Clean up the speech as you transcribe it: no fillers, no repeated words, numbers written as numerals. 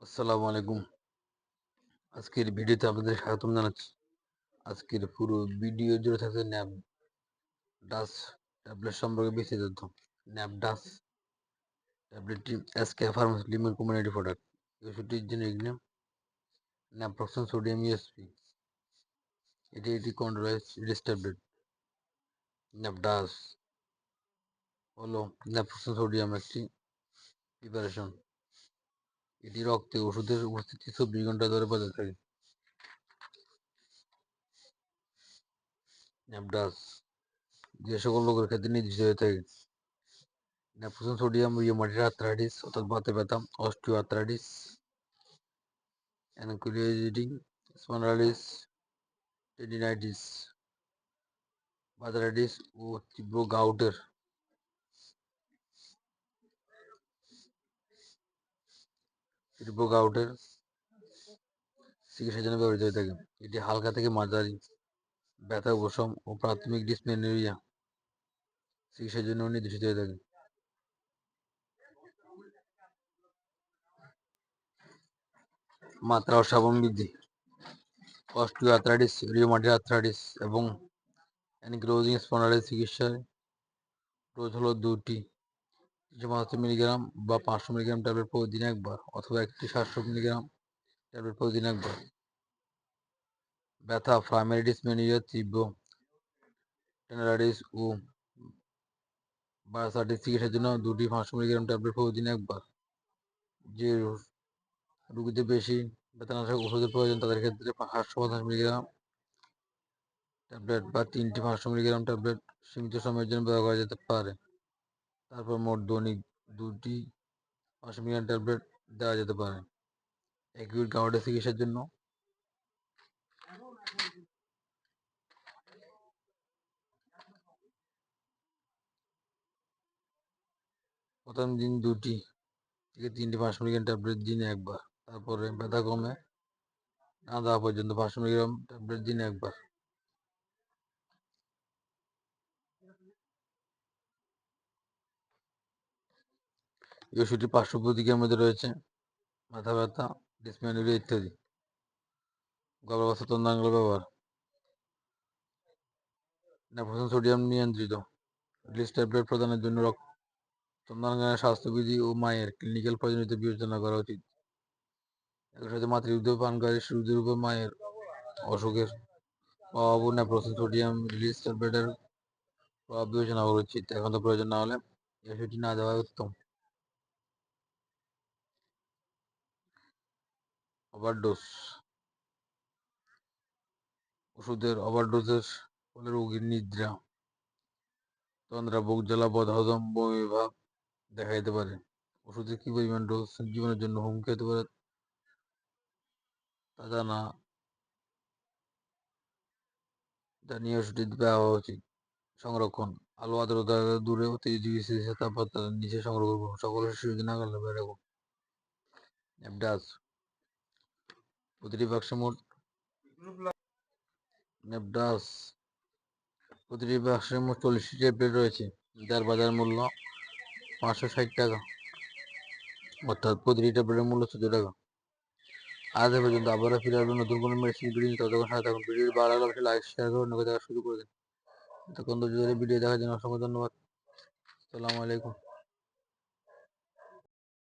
আসসালামু আলাইকুম। আজকের ভিডিওতে আপনাদের স্বাগতম জানাচ্ছি। আজকের পুরো ভিডিও জুড়ে থাকছে ন্যাপডাস ট্যাবলেট সম্পর্কে বিস্তারিত। ন্যাপডাস ট্যাবলেটটি এসকে ফার্মাসি লিমিটেড কোম্পানির প্রোডাক্ট। এই ওষুধটির জেনেরিক নেম ন্যাপ্রোক্সন সোডিয়াম ইউএসপি। এটি একটি কন্ট্রোলাইজ রিলিজ ট্যাবলেট। ন্যাপডাস হলো ন্যাপ্রোক্সন সোডিয়াম একটি প্রিপারেশন। এটি রক্তে ওষুধের উপস্থিতি 24 ঘন্টা ধরে বজায় থাকে। ন্যাপডাস যে সকল রোগের ক্ষেত্রে নির্দিষ্ট হয়ে থাকে। ন্যাপ্রোক্সন সোডিয়াম রিউমাটয়েড আর্থ্রাইটিস অর্থাৎ বাতে ব্যথা, osteo arthritis, ankylosing spondylitis, tendinitis, বার্থারাইটিস ও তীব্র গাউটের চিকিৎসার জন্য ব্যবহৃত হয়ে থাকে। এটি হালকা থেকে মাঝারি ব্যথা উপশম ও প্রাথমিক ডিসমেনোরিয়া চিকিৎসার জন্য নির্দেশিত হয়ে থাকে। মাত্রা ও সাবন বৃদ্ধি। অস্টিও আর্থ্রাইটিস, রিউমাটয়েড আর্থ্রাইটিস এবং অ্যানকিলোজিং স্পন্ডালাইটিস চিকিৎসায় ডোজ হলো 2টি 375 মিলিগ্রাম বা 500 মিলিগ্রাম ট্যাবলেট প্রতিদিন একবার অথবা একটি 700 মিলিগ্রাম ট্যাবলেট প্রতিদিন একবার। ব্যথা প্রাইমারি ডিসমেনোরিয়া, তীব্র টেন্ডারাইটিস ও বার্সাইটিস চিকিৎসার জন্য 2টি 500 মিলিগ্রাম ট্যাবলেট প্রতিদিন একবার। যে রোগীদের বেশি ব্যথানাশক ওষুধের প্রয়োজন তাদের ক্ষেত্রে 750 মিলিগ্রাম ট্যাবলেট বা 3টি 500 মিলিগ্রাম ট্যাবলেট সীমিত সময়ের জন্য ব্যবহার করা যেতে পারে। তারপর মোট দৈনিক 2টি 500 মিলিগ্রাম ট্যাবলেট দেওয়া যেতে পারে। অ্যাকিউট গাউটের চিকিৎসার জন্য প্রথম দিন 2টি থেকে 3টি 500 মিলিগ্রাম ট্যাবলেট দিনে একবার। তারপরে ব্যথা কমে না দেওয়া পর্যন্ত 500 মিলিগ্রাম ট্যাবলেট দিনে একবার। এই ওষুধটির পার্শ্ব প্রতিক্রিয়ার মধ্যে রয়েছে মাথা ব্যথা, ডিসমেনোরিয়া ইত্যাদি। গর্ভাবস্থা তরুণাঙ্গের ব্যবহার। ন্যাপ্রোক্সন সোডিয়াম নিয়ন্ত্রিত রিলিজ ট্যাবলেট প্রদানের জন্য স্তন্যাঙ্গনের স্বাস্থ্যবিধি ও মায়ের ক্লিনিক্যাল প্রয়োজনীয়তা বিবেচনা করা উচিত। একই সাথে মাতৃদুগ্ধ পানকারী শিশুদের উপর মায়ের অসুখের প্রভাব ও ন্যাপ্রোক্সন সোডিয়াম রিলিজ ট্যাবলেটের প্রভাব বিবেচনা করা উচিত। একান্ত প্রয়োজন না হলে এই ওষুধটি না দেওয়াই উত্তম। ওভারডোজ। ওষুধের ওভারডোজের ফলে রোগীর নিদ্রা, তন্দ্রা, বুক জ্বালা, বদহজম, বমি ভাব দেখা যেতে পারে। ওষুধের কি পরিমাণ ডোজ জীবনের জন্য হুমকি হতে পারে তা জানিয়ে ওষুধটি দেওয়া উচিত। সংরক্ষণ। আলো আর্দ্রতা দূরে 30 ডিগ্রি সেলসিয়াস তাপমাত্রার নিচে সংরক্ষণ করুন। সকল শিশুদের নাগালের বাইরে রাখুন। ন্যাপডাস। প্রতিটি বাক্সে মোট ন্যাপডাস প্রতিটি বাক্সে মোট 40টি ট্যাবলেট রয়েছে, যার বাজার মূল্য 560 টাকা, অর্থাৎ প্রতিটি ট্যাবলেটের মূল্য 14 টাকা। আজ এ পর্যন্ত আবারও ফিরে আসবেন নতুন কোনো মেডিসিন ভিডিও নিয়ে। ততক্ষণ সাথে থাকুন। ভিডিওটি ভালো লাগলে অবশ্যই লাইক শেয়ার করে অন্যকে দেখা শুরু করে দিন। এতক্ষণ ধৈর্য ধরে ভিডিও দেখার জন্য অসংখ্য ধন্যবাদ। আসসালামু আলাইকুম।